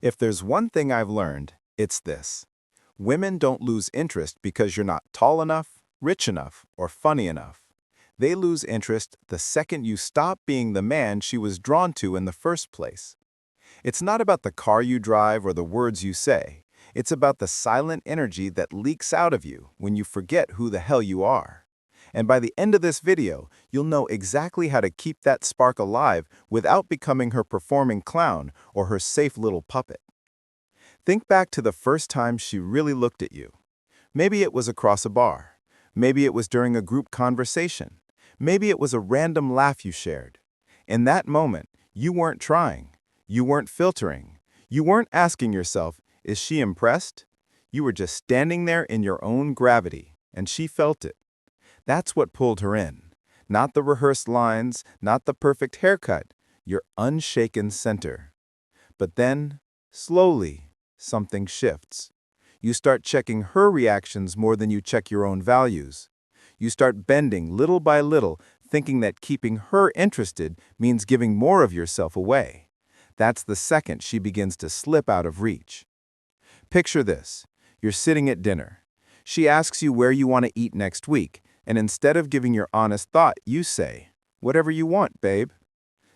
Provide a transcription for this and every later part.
If there's one thing I've learned, it's this. Women don't lose interest because you're not tall enough, rich enough, or funny enough. They lose interest the second you stop being the man she was drawn to in the first place. It's not about the car you drive or the words you say. It's about the silent energy that leaks out of you when you forget who the hell you are. And by the end of this video, you'll know exactly how to keep that spark alive without becoming her performing clown or her safe little puppet. Think back to the first time she really looked at you. Maybe it was across a bar. Maybe it was during a group conversation. Maybe it was a random laugh you shared. In that moment, you weren't trying. You weren't filtering. You weren't asking yourself, is she impressed? You were just standing there in your own gravity, and she felt it. That's what pulled her in. Not the rehearsed lines, not the perfect haircut, your unshaken center. But then, slowly, something shifts. You start checking her reactions more than you check your own values. You start bending little by little, thinking that keeping her interested means giving more of yourself away. That's the second she begins to slip out of reach. Picture this. You're sitting at dinner. She asks you where you want to eat next week, and instead of giving your honest thought, you say, "Whatever you want, babe."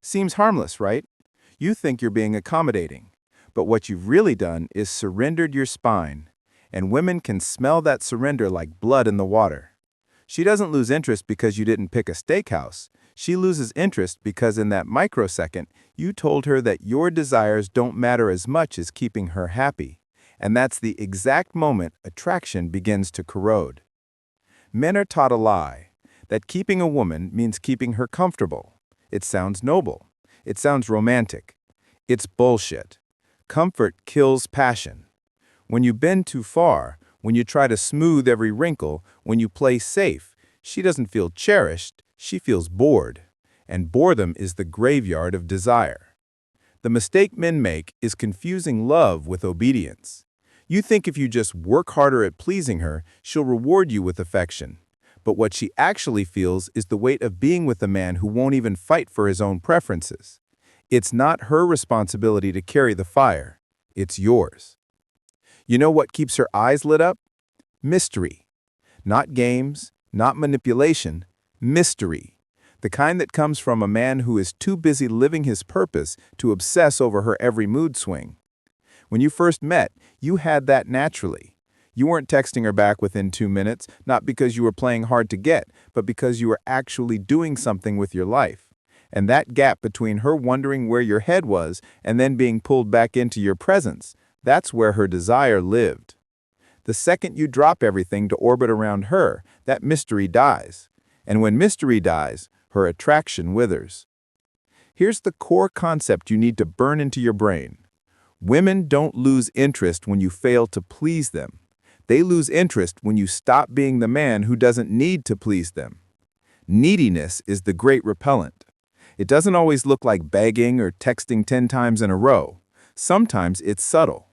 Seems harmless, right? You think you're being accommodating. But what you've really done is surrendered your spine. And women can smell that surrender like blood in the water. She doesn't lose interest because you didn't pick a steakhouse. She loses interest because in that microsecond, you told her that your desires don't matter as much as keeping her happy. And that's the exact moment attraction begins to corrode. Men are taught a lie, that keeping a woman means keeping her comfortable. It sounds noble. It sounds romantic. It's bullshit. Comfort kills passion. When you bend too far, when you try to smooth every wrinkle, when you play safe, she doesn't feel cherished, she feels bored. And boredom is the graveyard of desire. The mistake men make is confusing love with obedience. You think if you just work harder at pleasing her, she'll reward you with affection. But what she actually feels is the weight of being with a man who won't even fight for his own preferences. It's not her responsibility to carry the fire. It's yours. You know what keeps her eyes lit up? Mystery. Not games, not manipulation, mystery. The kind that comes from a man who is too busy living his purpose to obsess over her every mood swing. When you first met, you had that naturally. You weren't texting her back within 2 minutes, not because you were playing hard to get, but because you were actually doing something with your life. And that gap between her wondering where your head was and then being pulled back into your presence, that's where her desire lived. The second you drop everything to orbit around her, that mystery dies. And when mystery dies, her attraction withers. Here's the core concept you need to burn into your brain. Women don't lose interest when you fail to please them. They lose interest when you stop being the man who doesn't need to please them. Neediness is the great repellent. It doesn't always look like begging or texting 10 times in a row. Sometimes it's subtle.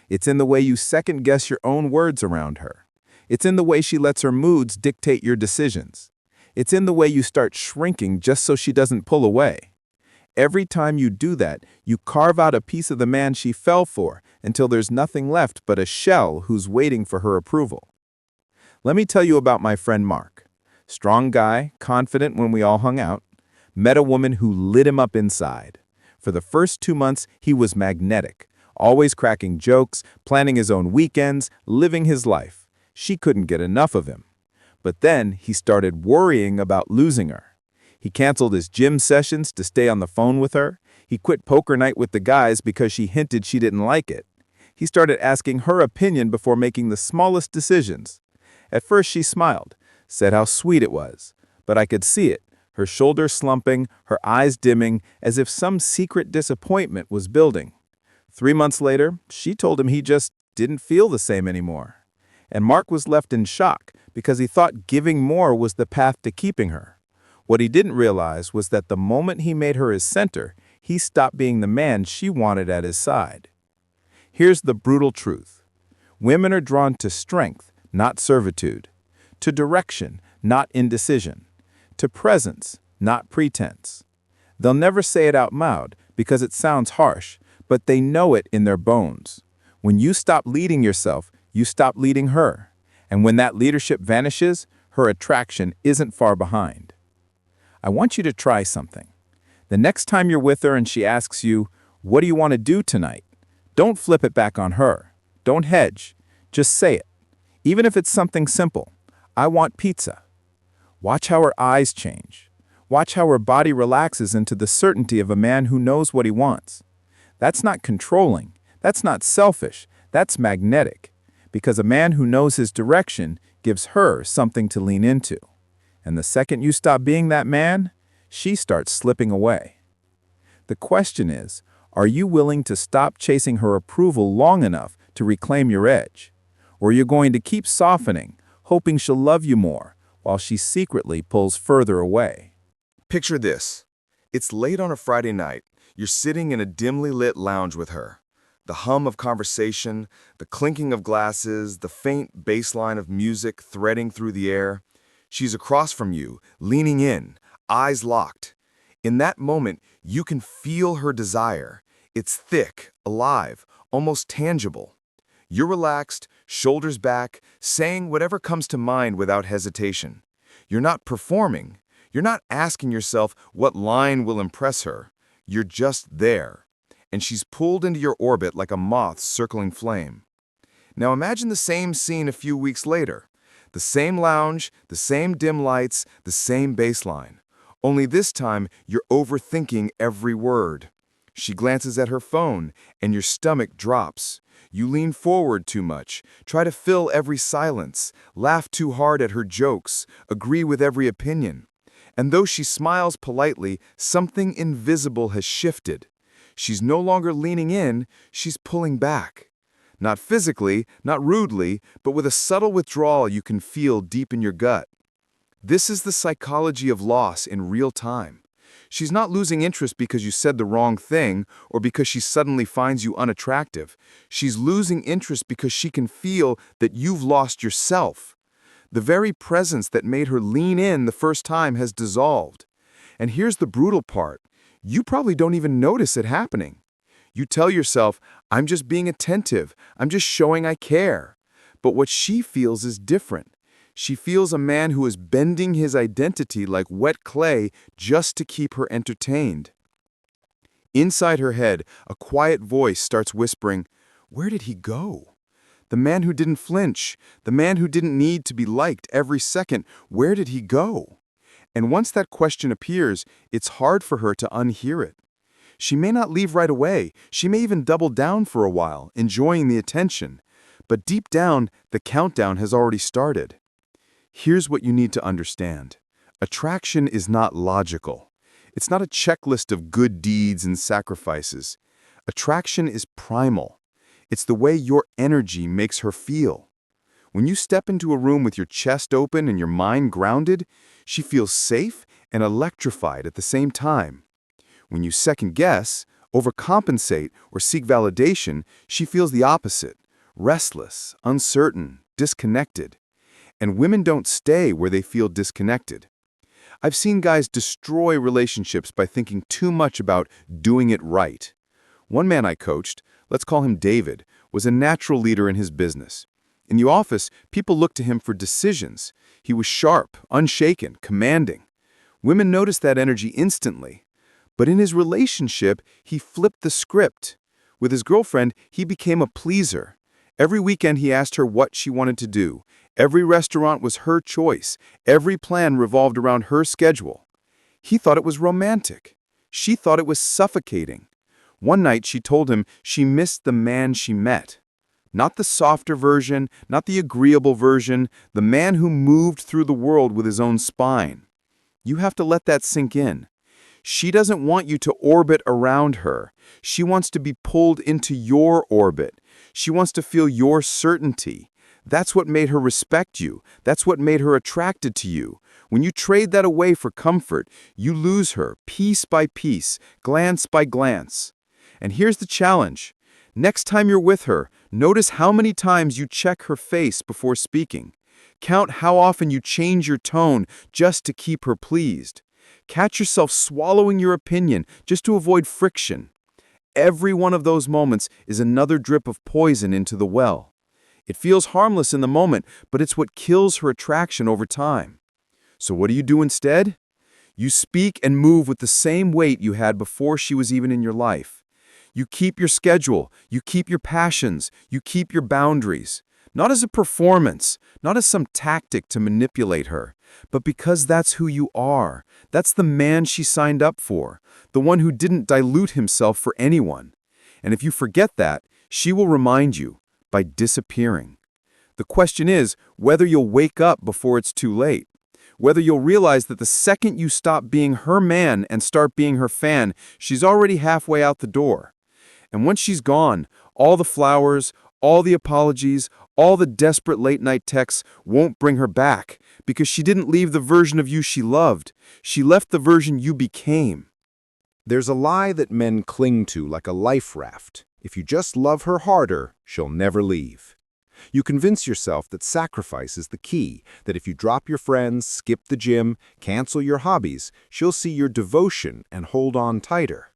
It's in the way you second-guess your own words around her. It's in the way she lets her moods dictate your decisions. It's in the way you start shrinking just so she doesn't pull away. Every time you do that, you carve out a piece of the man she fell for until there's nothing left but a shell who's waiting for her approval. Let me tell you about my friend Mark. Strong guy, confident when we all hung out. Met a woman who lit him up inside. For the first 2 months, he was magnetic, always cracking jokes, planning his own weekends, living his life. She couldn't get enough of him. But then he started worrying about losing her. He canceled his gym sessions to stay on the phone with her. He quit poker night with the guys because she hinted she didn't like it. He started asking her opinion before making the smallest decisions. At first she smiled, said how sweet it was. But I could see it, her shoulders slumping, her eyes dimming, as if some secret disappointment was building. 3 months later, she told him he just didn't feel the same anymore. And Mark was left in shock because he thought giving more was the path to keeping her. What he didn't realize was that the moment he made her his center, he stopped being the man she wanted at his side. Here's the brutal truth. Women are drawn to strength, not servitude. To direction, not indecision. To presence, not pretense. They'll never say it out loud because it sounds harsh, but they know it in their bones. When you stop leading yourself, you stop leading her. And when that leadership vanishes, her attraction isn't far behind. I want you to try something. The next time you're with her and she asks you, "What do you want to do tonight?" Don't flip it back on her. Don't hedge. Just say it. Even if it's something simple. "I want pizza." Watch how her eyes change. Watch how her body relaxes into the certainty of a man who knows what he wants. That's not controlling. That's not selfish. That's magnetic. Because a man who knows his direction gives her something to lean into. And the second you stop being that man, she starts slipping away. The question is, are you willing to stop chasing her approval long enough to reclaim your edge? Or are you going to keep softening, hoping she'll love you more, while she secretly pulls further away? Picture this. It's late on a Friday night. You're sitting in a dimly lit lounge with her. The hum of conversation, the clinking of glasses, the faint bass line of music threading through the air. She's across from you, leaning in, eyes locked. In that moment, you can feel her desire. It's thick, alive, almost tangible. You're relaxed, shoulders back, saying whatever comes to mind without hesitation. You're not performing. You're not asking yourself what line will impress her. You're just there. And she's pulled into your orbit like a moth circling flame. Now imagine the same scene a few weeks later. The same lounge, the same dim lights, the same bass line. Only this time, you're overthinking every word. She glances at her phone, and your stomach drops. You lean forward too much, try to fill every silence, laugh too hard at her jokes, agree with every opinion. And though she smiles politely, something invisible has shifted. She's no longer leaning in, she's pulling back. Not physically, not rudely, but with a subtle withdrawal you can feel deep in your gut. This is the psychology of loss in real time. She's not losing interest because you said the wrong thing or because she suddenly finds you unattractive. She's losing interest because she can feel that you've lost yourself. The very presence that made her lean in the first time has dissolved. And here's the brutal part. You probably don't even notice it happening. You tell yourself, "I'm just being attentive. I'm just showing I care." But what she feels is different. She feels a man who is bending his identity like wet clay just to keep her entertained. Inside her head, a quiet voice starts whispering, "Where did he go? The man who didn't flinch, the man who didn't need to be liked every second, where did he go?" And once that question appears, it's hard for her to unhear it. She may not leave right away. She may even double down for a while, enjoying the attention. But deep down, the countdown has already started. Here's what you need to understand. Attraction is not logical. It's not a checklist of good deeds and sacrifices. Attraction is primal. It's the way your energy makes her feel. When you step into a room with your chest open and your mind grounded, she feels safe and electrified at the same time. When you second-guess, overcompensate, or seek validation, she feels the opposite, restless, uncertain, disconnected. And women don't stay where they feel disconnected. I've seen guys destroy relationships by thinking too much about doing it right. One man I coached, let's call him David, was a natural leader in his business. In the office, people looked to him for decisions. He was sharp, unshaken, commanding. Women noticed that energy instantly. But in his relationship, he flipped the script. With his girlfriend, he became a pleaser. Every weekend he asked her what she wanted to do. Every restaurant was her choice. Every plan revolved around her schedule. He thought it was romantic. She thought it was suffocating. One night she told him she missed the man she met. Not the softer version, not the agreeable version, the man who moved through the world with his own spine. You have to let that sink in. She doesn't want you to orbit around her. She wants to be pulled into your orbit. She wants to feel your certainty. That's what made her respect you. That's what made her attracted to you. When you trade that away for comfort, you lose her piece by piece, glance by glance. And here's the challenge. Next time you're with her, notice how many times you check her face before speaking. Count how often you change your tone just to keep her pleased. Catch yourself swallowing your opinion just to avoid friction. Every one of those moments is another drip of poison into the well. It feels harmless in the moment, but it's what kills her attraction over time. So what do you do instead? You speak and move with the same weight you had before she was even in your life. You keep your schedule, you keep your passions, you keep your boundaries. Not as a performance, not as some tactic to manipulate her, but because that's who you are. That's the man she signed up for, the one who didn't dilute himself for anyone. And if you forget that, she will remind you by disappearing. The question is whether you'll wake up before it's too late. Whether you'll realize that the second you stop being her man and start being her fan, she's already halfway out the door. And once she's gone, all the flowers, all the apologies, all the desperate late-night texts won't bring her back because she didn't leave the version of you she loved. She left the version you became. There's a lie that men cling to like a life raft. If you just love her harder, she'll never leave. You convince yourself that sacrifice is the key, that if you drop your friends, skip the gym, cancel your hobbies, she'll see your devotion and hold on tighter.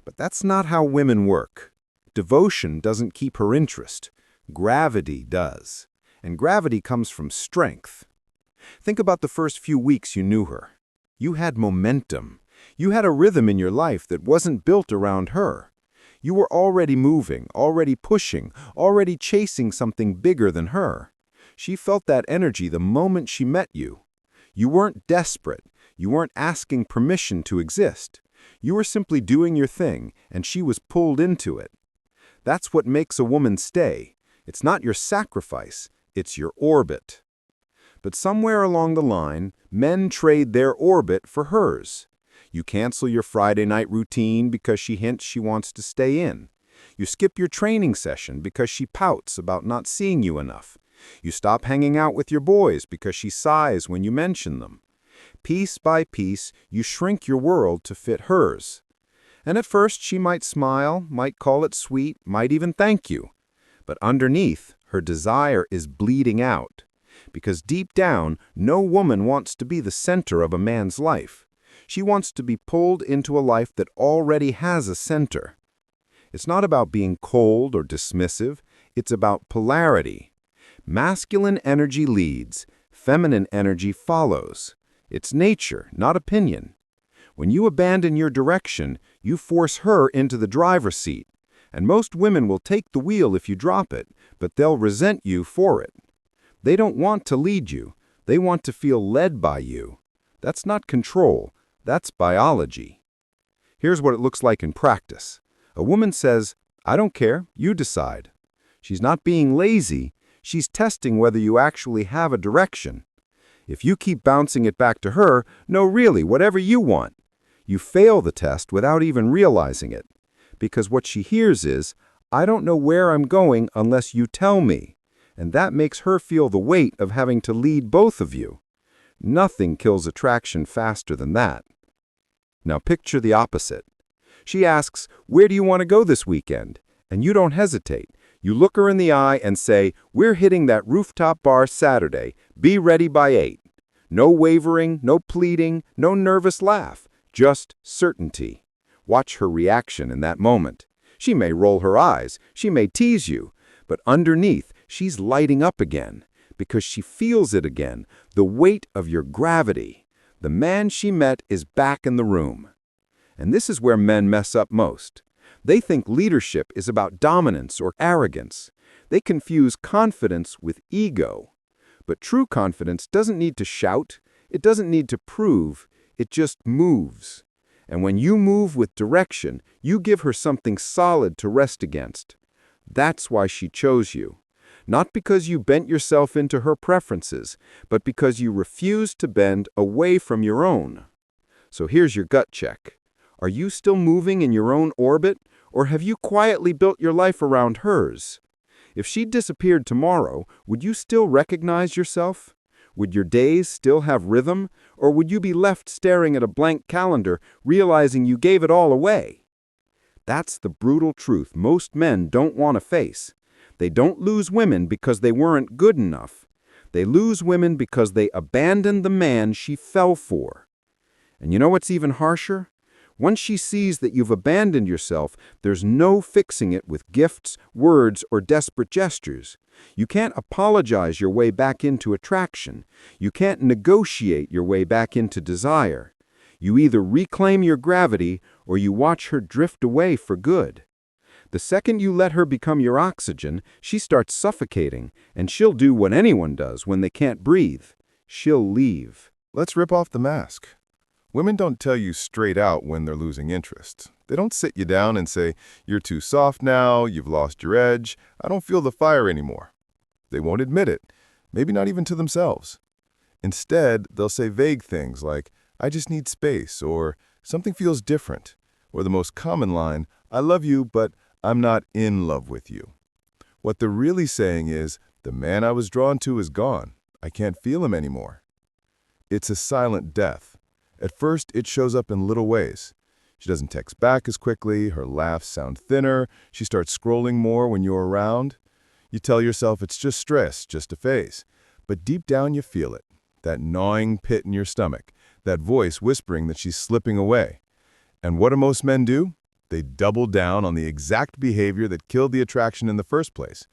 But that's not how women work. Devotion doesn't keep her interest. Gravity does. And gravity comes from strength. Think about the first few weeks you knew her. You had momentum. You had a rhythm in your life that wasn't built around her. You were already moving, already pushing, already chasing something bigger than her. She felt that energy the moment she met you. You weren't desperate. You weren't asking permission to exist. You were simply doing your thing, and she was pulled into it. That's what makes a woman stay. It's not your sacrifice, it's your orbit. But somewhere along the line, men trade their orbit for hers. You cancel your Friday night routine because she hints she wants to stay in. You skip your training session because she pouts about not seeing you enough. You stop hanging out with your boys because she sighs when you mention them. Piece by piece, you shrink your world to fit hers. And at first she might smile, might call it sweet, might even thank you. But underneath, her desire is bleeding out. Because deep down, no woman wants to be the center of a man's life. She wants to be pulled into a life that already has a center. It's not about being cold or dismissive, it's about polarity. Masculine energy leads, feminine energy follows. It's nature, not opinion. When you abandon your direction, you force her into the driver's seat. And most women will take the wheel if you drop it, but they'll resent you for it. They don't want to lead you. They want to feel led by you. That's not control. That's biology. Here's what it looks like in practice. A woman says, "I don't care, you decide." She's not being lazy. She's testing whether you actually have a direction. If you keep bouncing it back to her, "No, really, whatever you want," you fail the test without even realizing it. Because what she hears is, "I don't know where I'm going unless you tell me." And that makes her feel the weight of having to lead both of you. Nothing kills attraction faster than that. Now picture the opposite. She asks, "Where do you want to go this weekend?" And you don't hesitate. You look her in the eye and say, "We're hitting that rooftop bar Saturday. Be ready by 8. No wavering, no pleading, no nervous laugh. Just certainty. Watch her reaction in that moment. She may roll her eyes. She may tease you. But underneath, she's lighting up again. Because she feels it again. The weight of your gravity. The man she met is back in the room. And this is where men mess up most. They think leadership is about dominance or arrogance. They confuse confidence with ego. But true confidence doesn't need to shout. It doesn't need to prove. It just moves. And when you move with direction, you give her something solid to rest against. That's why she chose you. Not because you bent yourself into her preferences, but because you refused to bend away from your own. So here's your gut check. Are you still moving in your own orbit, or have you quietly built your life around hers? If she disappeared tomorrow, would you still recognize yourself? Would your days still have rhythm, or would you be left staring at a blank calendar, realizing you gave it all away? That's the brutal truth most men don't want to face. They don't lose women because they weren't good enough. They lose women because they abandoned the man she fell for. And you know what's even harsher? Once she sees that you've abandoned yourself, there's no fixing it with gifts, words, or desperate gestures. You can't apologize your way back into attraction. You can't negotiate your way back into desire. You either reclaim your gravity or you watch her drift away for good. The second you let her become your oxygen, she starts suffocating, and she'll do what anyone does when they can't breathe. She'll leave. Let's rip off the mask. Women don't tell you straight out when they're losing interest. They don't sit you down and say, "You're too soft now, you've lost your edge, I don't feel the fire anymore." They won't admit it, maybe not even to themselves. Instead, they'll say vague things like, "I just need space," or "Something feels different," or the most common line, "I love you, but I'm not in love with you." What they're really saying is, "The man I was drawn to is gone. I can't feel him anymore." It's a silent death. At first, it shows up in little ways. She doesn't text back as quickly, her laughs sound thinner, she starts scrolling more when you're around. You tell yourself it's just stress, just a phase. But deep down you feel it, that gnawing pit in your stomach, that voice whispering that she's slipping away. And what do most men do? They double down on the exact behavior that killed the attraction in the first place.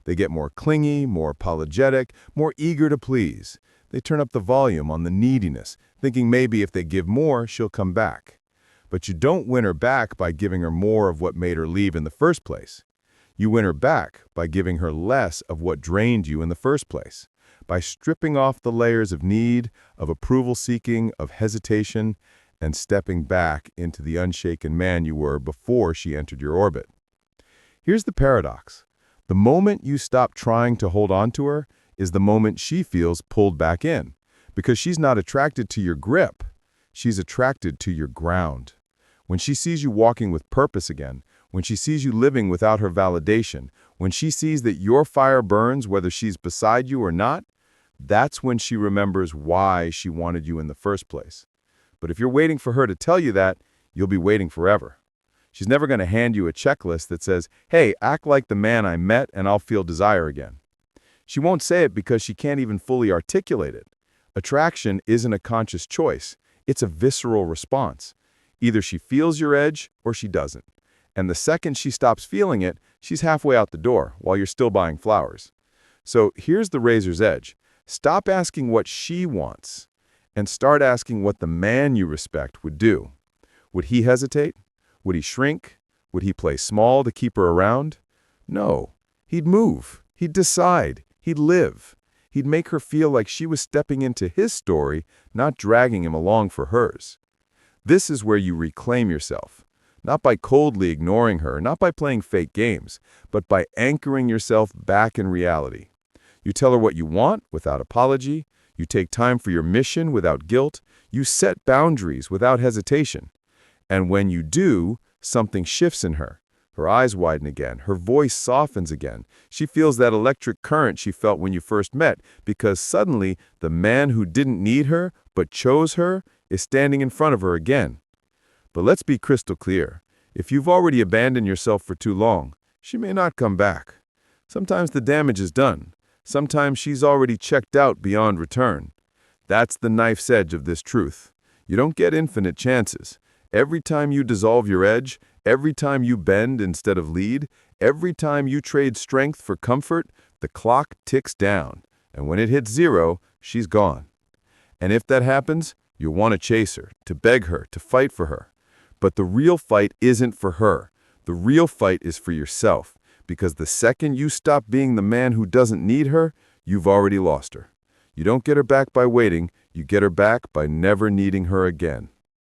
They get more clingy, more apologetic, more eager to please. They turn up the volume on the neediness, thinking maybe if they give more, she'll come back. But you don't win her back by giving her more of what made her leave in the first place. You win her back by giving her less of what drained you in the first place, by stripping off the layers of need, of approval-seeking, of hesitation, and stepping back into the unshaken man you were before she entered your orbit. Here's the paradox. The moment you stop trying to hold on to her is the moment she feels pulled back in, because she's not attracted to your grip. She's attracted to your ground. When she sees you walking with purpose again, when she sees you living without her validation, when she sees that your fire burns whether she's beside you or not, that's when she remembers why she wanted you in the first place. But if you're waiting for her to tell you that, you'll be waiting forever. She's never going to hand you a checklist that says, "Hey, act like the man I met and I'll feel desire again." She won't say it because she can't even fully articulate it. Attraction isn't a conscious choice. It's a visceral response. Either she feels your edge or she doesn't. And the second she stops feeling it, she's halfway out the door while you're still buying flowers. So here's the razor's edge. Stop asking what she wants and start asking what the man you respect would do. Would he hesitate? Would he shrink? Would he play small to keep her around? No. He'd move. He'd decide. He'd live. He'd make her feel like she was stepping into his story, not dragging him along for hers. This is where you reclaim yourself. Not by coldly ignoring her, not by playing fake games, but by anchoring yourself back in reality. You tell her what you want without apology. You take time for your mission without guilt. You set boundaries without hesitation. And when you do, something shifts in her. Her eyes widen again. Her voice softens again. She feels that electric current she felt when you first met, because suddenly the man who didn't need her but chose her is standing in front of her again. But let's be crystal clear. If you've already abandoned yourself for too long, she may not come back. Sometimes the damage is done. Sometimes she's already checked out beyond return. That's the knife's edge of this truth. You don't get infinite chances. Every time you dissolve your edge, every time you bend instead of lead, every time you trade strength for comfort, the clock ticks down. And when it hits zero, she's gone. And if that happens, you'll want to chase her, to beg her, to fight for her. But the real fight isn't for her. The real fight is for yourself, because the second you stop being the man who doesn't need her, you've already lost her. You don't get her back by waiting, you get her back by never needing her again.